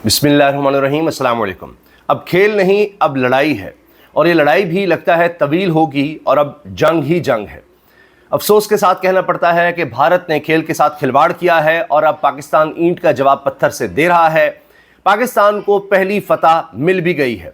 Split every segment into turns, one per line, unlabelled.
बिस्मिल्लाहिर्रहमानिर्रहीम, अस्सलाम वालेकुम। अब खेल नहीं, अब लड़ाई है और ये लड़ाई भी लगता है तवील होगी और अब जंग ही जंग है। अफसोस के साथ कहना पड़ता है कि भारत ने खेल के साथ खिलवाड़ किया है और अब पाकिस्तान ईंट का जवाब पत्थर से दे रहा है। पाकिस्तान को पहली फतह मिल भी गई है।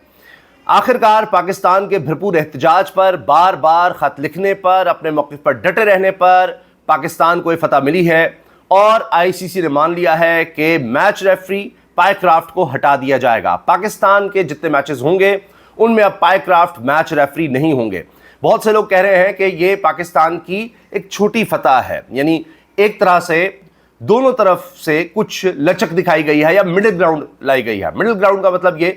आखिरकार पाकिस्तान के भरपूर एहतजाज पर, बार बार खत लिखने पर, अपने मौक़िफ़ पर डटे रहने पर पाकिस्तान को ये फतह मिली है और आईसीसी ने मान लिया है कि मैच रेफरी पायक्राफ्ट को हटा दिया जाएगा। पाकिस्तान के जितने मैचेस होंगे उनमें अब पायक्राफ्ट मैच रेफरी नहीं होंगे। बहुत से लोग कह रहे हैं कि ये पाकिस्तान की एक छोटी फतह है, यानी एक तरह से दोनों तरफ से कुछ लचक दिखाई गई है या मिडिल ग्राउंड लाई गई है। मिडिल ग्राउंड का मतलब ये,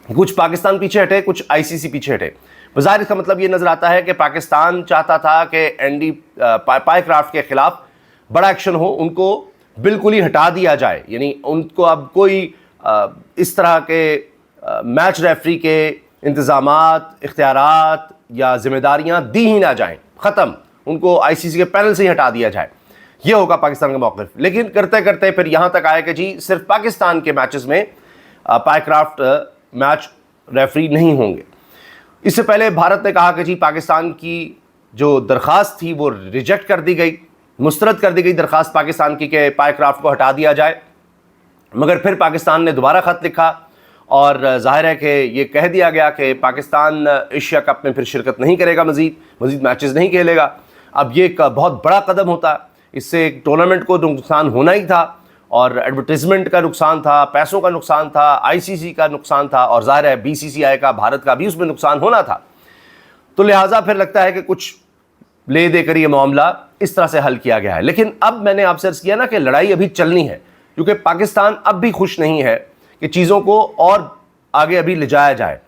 कुछ पाकिस्तान पीछे हटे, कुछ आईसीसी पीछे हटे। बज़ाहिर इसका मतलब ये नजर आता है कि पाकिस्तान चाहता था कि पायक्राफ्ट के खिलाफ बड़ा एक्शन हो, उनको बिल्कुल ही हटा दिया जाए, यानी उनको अब कोई इस तरह के मैच रेफरी के इंतज़ामात, इख्तियारात या जिम्मेदारियां दी ही ना जाएं, ख़त्म, उनको आईसीसी के पैनल से ही हटा दिया जाए। ये होगा पाकिस्तान का मौक़िफ़। लेकिन करते करते फिर यहाँ तक आया कि जी सिर्फ पाकिस्तान के मैचेस में पायक्राफ्ट मैच रेफरी नहीं होंगे। इससे पहले भारत ने कहा कि जी पाकिस्तान की जो दरख्वास्त थी वो रिजेक्ट कर दी गई, मुस्तरद कर दी गई दरख्वास्त पाकिस्तान की कि पायक्राफ्ट को हटा दिया जाए। मगर फिर पाकिस्तान ने दोबारा ख़त लिखा और जाहिर है कि ये कह दिया गया कि पाकिस्तान एशिया कप में फिर शिरकत नहीं करेगा, मज़ीद मैचेस नहीं खेलेगा। अब ये एक बहुत बड़ा कदम होता, इससे एक टूर्नामेंट को नुकसान होना ही था और एडवर्टीज़मेंट का नुकसान था, पैसों का नुकसान था, आईसीसी का नुकसान था और जाहिर है बीसीसीआई का, भारत का भी उसमें नुकसान होना था। तो लिहाजा फिर लगता है कि कुछ ले देकर ये मामला इस तरह से हल किया गया है। लेकिन अब मैंने आपसे अर्ज़ किया ना कि लड़ाई अभी चलनी है, क्योंकि पाकिस्तान अब भी खुश नहीं है कि चीज़ों को और आगे अभी ले जाया जाए,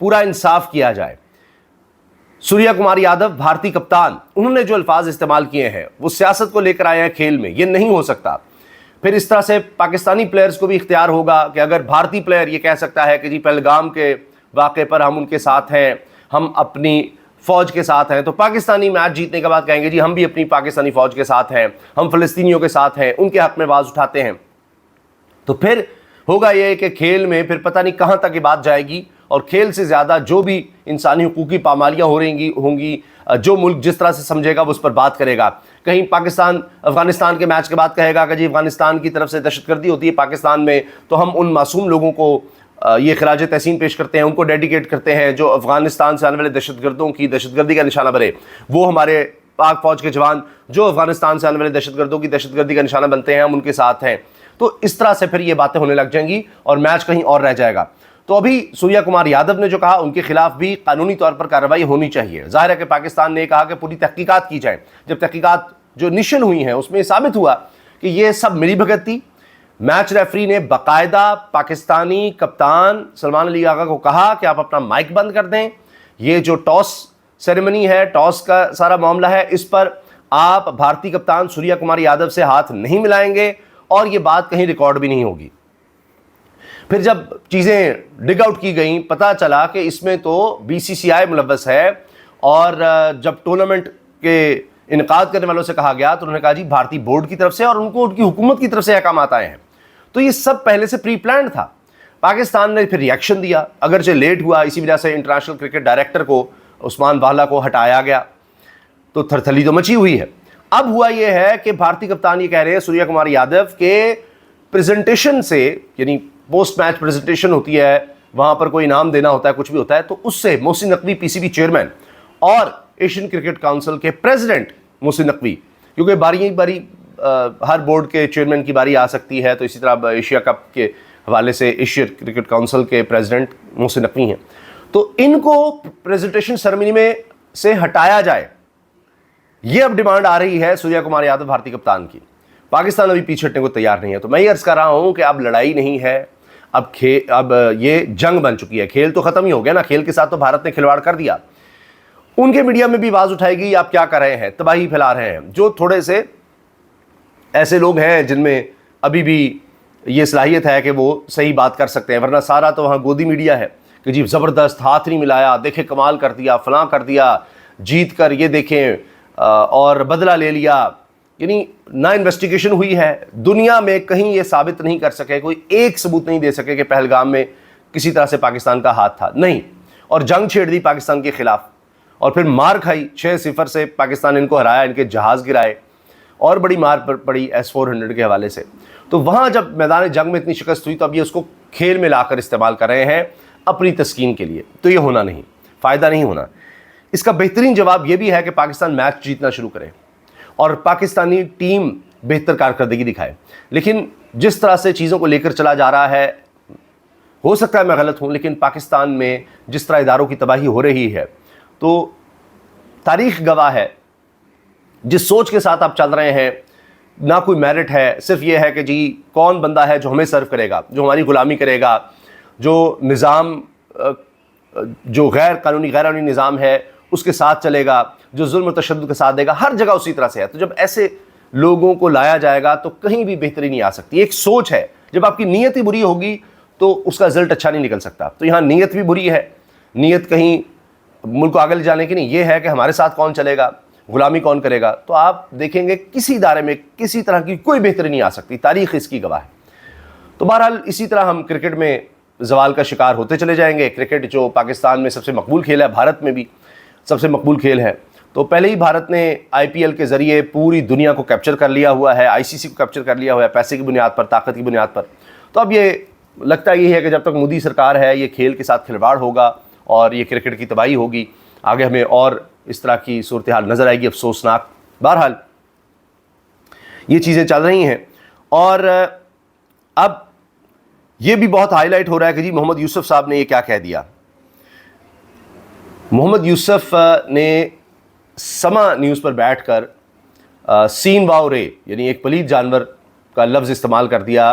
पूरा इंसाफ किया जाए। सूर्या कुमार यादव भारतीय कप्तान, उन्होंने जो अल्फाज इस्तेमाल किए हैं वो सियासत को लेकर आए हैं खेल में, ये नहीं हो सकता। फिर इस तरह से पाकिस्तानी प्लेयर्स को भी इख्तियार होगा कि अगर भारतीय प्लेयर ये कह सकता है कि जी पहलगाम के वाक़े पर हम उनके साथ हैं, हम अपनी फ़ौज के साथ हैं, तो पाकिस्तानी मैच जीतने के बाद कहेंगे जी हम भी अपनी पाकिस्तानी फ़ौज के साथ हैं, हम फ़लस्तीनियों के साथ हैं, उनके हक़ में आवाज़ उठाते हैं। तो फिर होगा ये कि खेल में फिर पता नहीं कहाँ तक ये बात जाएगी और खेल से ज़्यादा जो भी इंसानी हुकूक की पामालियाँ हो रही होंगी, जो मुल्क जिस तरह से समझेगा वो उस पर बात करेगा। कहीं पाकिस्तान अफ़गानिस्तान के मैच के बाद कहेगा कि जी अफ़गानिस्तान की तरफ से दहशतगर्दी होती है पाकिस्तान में, तो हम उन मासूम लोगों को ये खराज तहसीन पेश करते हैं, उनको डेडिकेट करते हैं जो अफ़गानिस्तान से आने वाले दहशतगर्दों की दहशतगर्दी का निशाना बने। वो हमारे पाक फ़ौज के जवान जो अफ़गानिस्तान से आने वाले दहशतगर्दों की दहशतगर्दी का निशाना बनते हैं, हम उनके साथ हैं। तो इस तरह से फिर ये बातें होने लग जाएंगी और मैच कहीं और रह जाएगा। तो अभी सूर्या कुमार यादव ने जो कहा, उनके खिलाफ भी कानूनी तौर पर कार्रवाई होनी चाहिए। जाहिर है कि पाकिस्तान ने कहा कि पूरी तहकीकात की जाए। जब तहकीकात जो निशन हुई हैं उसमें साबित हुआ कि ये सब मिलीभगत थी। मैच रेफरी ने बाकायदा पाकिस्तानी कप्तान सलमान अली आगा को कहा कि आप अपना माइक बंद कर दें, ये जो टॉस सेरेमनी है, टॉस का सारा मामला है, इस पर आप भारतीय कप्तान सूर्या कुमार यादव से हाथ नहीं मिलाएंगे और ये बात कहीं रिकॉर्ड भी नहीं होगी। फिर जब चीज़ें डिग आउट की गई, पता चला कि इसमें तो बीसीसीआई मुलव्वस है और जब टूर्नामेंट के इनकाद करने वालों से कहा गया तो उन्होंने कहा जी भारतीय बोर्ड की तरफ से और उनको उनकी हुकूमत की तरफ से अहकाम आए हैं। तो ये सब पहले से प्री प्लान था। पाकिस्तान ने फिर रिएक्शन दिया, अगरचे लेट हुआ, इसी वजह से इंटरनेशनल क्रिकेट डायरेक्टर को, उस्मान वाला को हटाया गया, तो थरथली तो मची हुई है। अब हुआ यह है कि भारतीय कप्तान ये कह रहे हैं सूर्या कुमार यादव के प्रेजेंटेशन से, यानी पोस्ट मैच प्रेजेंटेशन होती है, वहाँ पर कोई इनाम देना होता है, कुछ भी होता है, तो उससे मोहसिन नकवी पीसीबी चेयरमैन और एशियन क्रिकेट काउंसिल के प्रेसिडेंट मोहसिन नकवी, क्योंकि बारी हर बोर्ड के चेयरमैन की बारी आ सकती है, तो इसी तरह एशिया कप के हवाले से एशियन क्रिकेट काउंसिल के प्रेसिडेंट मोहसिन नकवी हैं, तो इनको प्रेजेंटेशन सेरेमनी में से हटाया जाए। ये अब डिमांड आ रही है सूर्या कुमार यादव भारतीय कप्तान की। पाकिस्तान अभी पीछे हटने को तैयार नहीं है। तो मैं ये अर्ज़ कर रहा हूँ कि अब लड़ाई नहीं है, अब ये जंग बन चुकी है। खेल तो ख़त्म ही हो गया ना, खेल के साथ तो भारत ने खिलवाड़ कर दिया। उनके मीडिया में भी आवाज़ उठाएगी आप क्या कर रहे हैं, तबाही फैला रहे हैं। जो थोड़े से ऐसे लोग हैं जिनमें अभी भी ये सलाहियत है कि वो सही बात कर सकते हैं, वरना सारा तो वहाँ गोदी मीडिया है कि जी ज़बरदस्त, हाथ नहीं मिलाया, देखे कमाल कर दिया, फलां कर दिया, जीत कर ये देखें और बदला ले लिया, यानी ना इन्वेस्टिगेशन हुई है, दुनिया में कहीं ये साबित नहीं कर सके, कोई एक सबूत नहीं दे सके कि पहलगाम में किसी तरह से पाकिस्तान का हाथ था, नहीं। और जंग छेड़ दी पाकिस्तान के खिलाफ, और फिर मार खाई, 6-0 से पाकिस्तान इनको हराया, इनके जहाज़ गिराए, और बड़ी मार पड़ी S-400 के हवाले से। तो वहाँ जब मैदान जंग में इतनी शिकस्त हुई तो अब ये उसको खेल में लाकर इस्तेमाल कर रहे हैं अपनी तस्कीन के लिए। तो ये होना नहीं, फ़ायदा नहीं होना। इसका बेहतरीन जवाब ये भी है कि पाकिस्तान मैच जीतना शुरू करे और पाकिस्तानी टीम बेहतर कारकर्दगी दिखाए। लेकिन जिस तरह से चीज़ों को लेकर चला जा रहा है, हो सकता है मैं गलत हूँ, लेकिन पाकिस्तान में जिस तरह इदारों की तबाही हो रही है, तो तारीख़ गवाह है, जिस सोच के साथ आप चल रहे हैं, ना कोई मेरिट है, सिर्फ ये है कि जी कौन बंदा है जो हमें सर्व करेगा, जो हमारी ग़ुलामी करेगा, जो निज़ाम जो गैर कानूनी निज़ाम है उसके साथ चलेगा, जो जुल्म तशद्दुद के साथ देगा, हर जगह उसी तरह से है। तो जब ऐसे लोगों को लाया जाएगा तो कहीं भी बेहतरी नहीं आ सकती। एक सोच है, जब आपकी नीयत ही बुरी होगी तो उसका रिजल्ट अच्छा नहीं निकल सकता। तो यहाँ नीयत भी बुरी है, नीयत कहीं मुल्क को आगे ले जाने की नहीं, ये है कि हमारे साथ कौन चलेगा, गुलामी कौन करेगा। तो आप देखेंगे किसी इदारे में किसी तरह की कोई बेहतरी नहीं आ सकती, तारीख़ इसकी गवाह है। तो बहरहाल इसी तरह हम क्रिकेट में ज़वाल का शिकार होते चले जाएंगे। क्रिकेट जो पाकिस्तान में सबसे मकबूल खेल है, भारत में भी सबसे मकबूल खेल है, तो पहले ही भारत ने IPL के ज़रिए पूरी दुनिया को कैप्चर कर लिया हुआ है, ICC को कैप्चर कर लिया हुआ है, पैसे की बुनियाद पर, ताकत की बुनियाद पर। तो अब ये लगता ही है कि जब तक मोदी सरकार है, ये खेल के साथ खिलवाड़ होगा और ये क्रिकेट की तबाही होगी। आगे हमें और इस तरह की सूरत हाल नज़र आएगी, अफसोसनाक। बहरहाल ये चीज़ें चल रही हैं। और अब ये भी बहुत हाईलाइट हो रहा है कि जी मोहम्मद यूसुफ साहब ने ये क्या कह दिया। मोहम्मद यूसुफ ने समा न्यूज़ पर बैठकर सीन वाओ रे यानी एक पलीद जानवर का लफ्ज़ इस्तेमाल कर दिया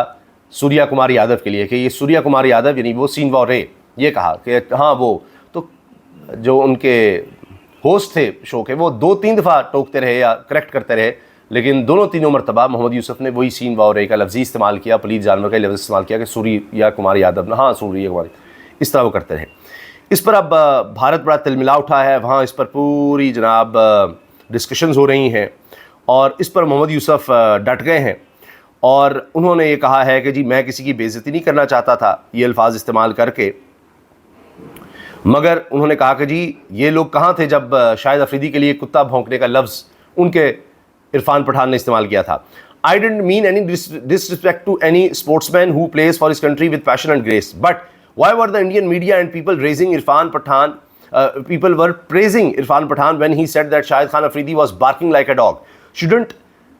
सूर्या कुमार यादव के लिए, कि ये सूर्या कुमार यादव यानी वो सीन वाओ रे, ये कहा कि हाँ वो तो जो उनके होस्ट थे शो के, वो 2-3 दफ़ा टोकते रहे या करेक्ट करते रहे, लेकिन तीनों मरतबा मोहम्मद यूसुफ ने वही सीन वाओ रे का लफ्ज़ इस्तेमाल किया, पलीद जानवर का लफ्ज़ इस्तेमाल किया कि सूर्या कुमार यादव, हाँ सूर्या कुमार, इस तरह वो करते रहे। इस पर अब भारत बड़ा तिलमिला उठा है, वहाँ इस पर पूरी जनाब डिस्कशंस हो रही हैं और इस पर मोहम्मद यूसुफ डट गए हैं और उन्होंने ये कहा है कि जी मैं किसी की बेइज्जती नहीं करना चाहता था ये अल्फाज इस्तेमाल करके, मगर उन्होंने कहा कि जी ये लोग कहाँ थे जब शाहिद अफरीदी के लिए कुत्ता भौंकने का लफ्ज़ उनके इरफान पठान ने इस्तेमाल किया था। I don't mean any disrespect to any sportsman who plays for his country with passion and grace, but why were the Indian media and people praising Irfan Pathan when he said that Shahid Khan Afridi was barking like a dog? Shouldn't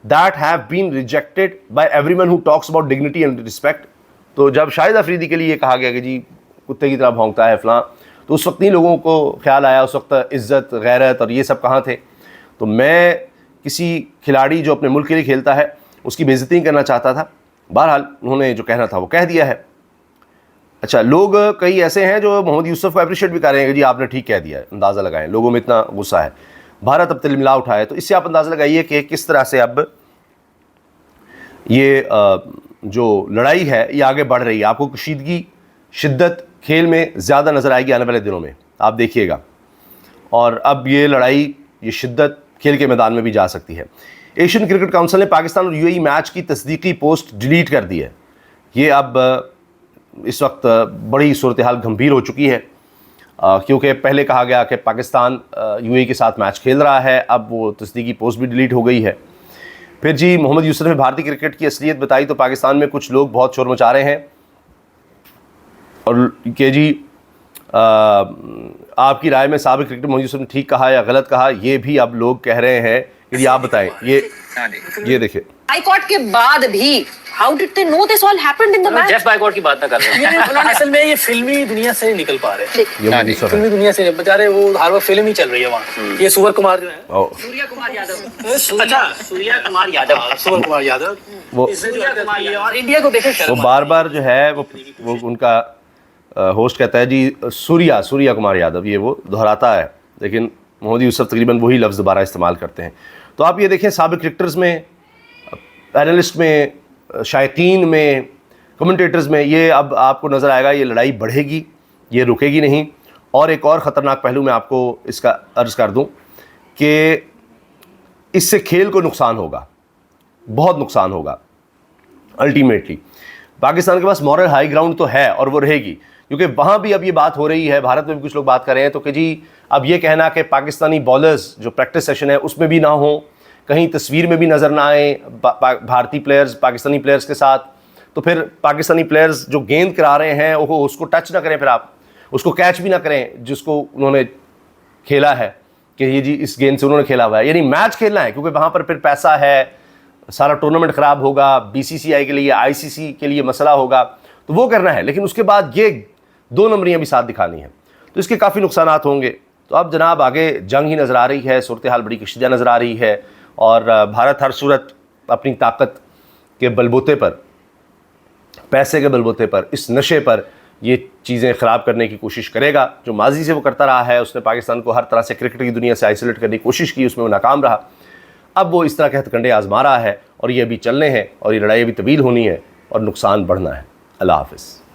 that have been rejected by everyone who talks about dignity and respect? तो जब शाहिद अफरीदी के लिए कहा गया कि जी कुत्ते की तरह भौंकता है फलां, तो उस वक्त नहीं लोगों को ख्याल आया, उस वक्त इज़्ज़त गैरत और ये सब कहाँ थे। तो मैं किसी खिलाड़ी जो अपने मुल्क के लिए खेलता है उसकी बेइज्जती नहीं करना चाहता था। बहरहाल उन्होंने जो कहना था वो कह दिया है। अच्छा, लोग कई ऐसे हैं जो मोहम्मद यूसुफ को अप्रिशिएट भी कर रहे हैं कि जी आपने ठीक कह दिया है, अंदाज़ा लगाएं, लोगों में इतना गुस्सा है, भारत अब तिलमिला उठा है। तो इससे आप अंदाज़ा लगाइए कि किस तरह से अब ये जो लड़ाई है ये आगे बढ़ रही है। आपको कशीदगी, शिद्दत खेल में ज़्यादा नज़र आएगी आने वाले दिनों में, आप देखिएगा। और अब ये लड़ाई, ये शिद्दत खेल के मैदान में भी जा सकती है। एशियन क्रिकेट काउंसिल ने पाकिस्तान और UAE मैच की तस्दीकी पोस्ट डिलीट कर दी है। ये अब इस वक्त बड़ी सूरत हाल गंभीर हो चुकी है, क्योंकि पहले कहा गया कि पाकिस्तान UAE के साथ मैच खेल रहा है, अब वो तस्दीकी पोस्ट भी डिलीट हो गई है। फिर जी मोहम्मद यूसुफ ने भारतीय क्रिकेट की असलियत बताई तो पाकिस्तान में कुछ लोग बहुत शोर मचा रहे हैं और कि जी आपकी राय में साबिक क्रिकेटर मोहम्मद यूसुफ ने ठीक कहा या गलत कहा, ये भी अब लोग कह रहे हैं कि आप बताएं। ये देखिए,
बाइकॉट के बाद भी how did they know this all happened in the match.
Jeff boycott की बात ना कर रहे हैं। असल में ये फिल्मी दुनिया से निकल पा रहे हैं, फिल्मी दुनिया से बेचारे, वो हर वक्त फिल्म ही चल रही है वहाँ। ये सूर्य कुमार जो है,
सूर्या कुमार यादव,
अच्छा सूर्या कुमार यादव, सूर्य कुमार यादव,
वो
और इंडिया को देखे
वो बार बार जो है वो उनका होस्ट कहता है जी सूर्या कुमार यादव, ये वो दोहराता है, लेकिन मोहम्मद यूसुफ तकरीबन वही लफ्ज़ दोबारा इस्तेमाल करते हैं। तो आप ये देखें, साबिक क्रिकेटर्स में, पैनलिस्ट में, शायकीन में, कमेंटेटर्स में, ये अब आपको नज़र आएगा ये लड़ाई बढ़ेगी, ये रुकेगी नहीं। और एक और ख़तरनाक पहलू मैं आपको इसका अर्ज़ कर दूं कि इससे खेल को नुकसान होगा। बहुत नुकसान होगा अल्टीमेटली। पाकिस्तान के पास मॉरल हाई ग्राउंड तो है और वो रहेगी, क्योंकि वहाँ भी अब ये बात हो रही है, भारत में भी कुछ लोग बात कर रहे हैं, तो कि जी अब ये कहना कि पाकिस्तानी बॉलर्स जो प्रैक्टिस सेशन है उसमें भी ना हो, कहीं तस्वीर में भी नज़र ना आए भारतीय प्लेयर्स पाकिस्तानी प्लेयर्स के साथ, तो फिर पाकिस्तानी प्लेयर्स जो गेंद करा रहे हैं वो उसको टच ना करें, फिर आप उसको कैच भी ना करें जिसको उन्होंने खेला है कि ये जी इस गेंद से उन्होंने खेला हुआ है। यानी मैच खेलना है, क्योंकि वहाँ पर फिर पैसा है, सारा टूर्नामेंट ख़राब होगा, बीसीसीआई के लिए आईसीसी के लिए मसला होगा, तो वो करना है, लेकिन उसके बाद ये 2 नंबरियाँ भी साथ दिखानी है, तो इसके काफ़ी नुकसान होंगे। तो अब जनाब आगे जंग ही नज़र आ रही है, सूरत हाल बड़ी कशीदा नज़र आ रही है, और भारत हर सूरत अपनी ताकत के बलबूते पर, पैसे के बलबूते पर, इस नशे पर ये चीज़ें ख़राब करने की कोशिश करेगा। जो माजी से वो करता रहा है, उसने पाकिस्तान को हर तरह से क्रिकेट की दुनिया से आइसोलेट करने की कोशिश की, उसमें वो नाकाम रहा। अब वो इस तरह के हथकंडे आजमा रहा है और ये अभी चलने हैं और ये लड़ाई अभी तवील होनी है और नुकसान बढ़ना है। अल्लाह हाफ़िज़।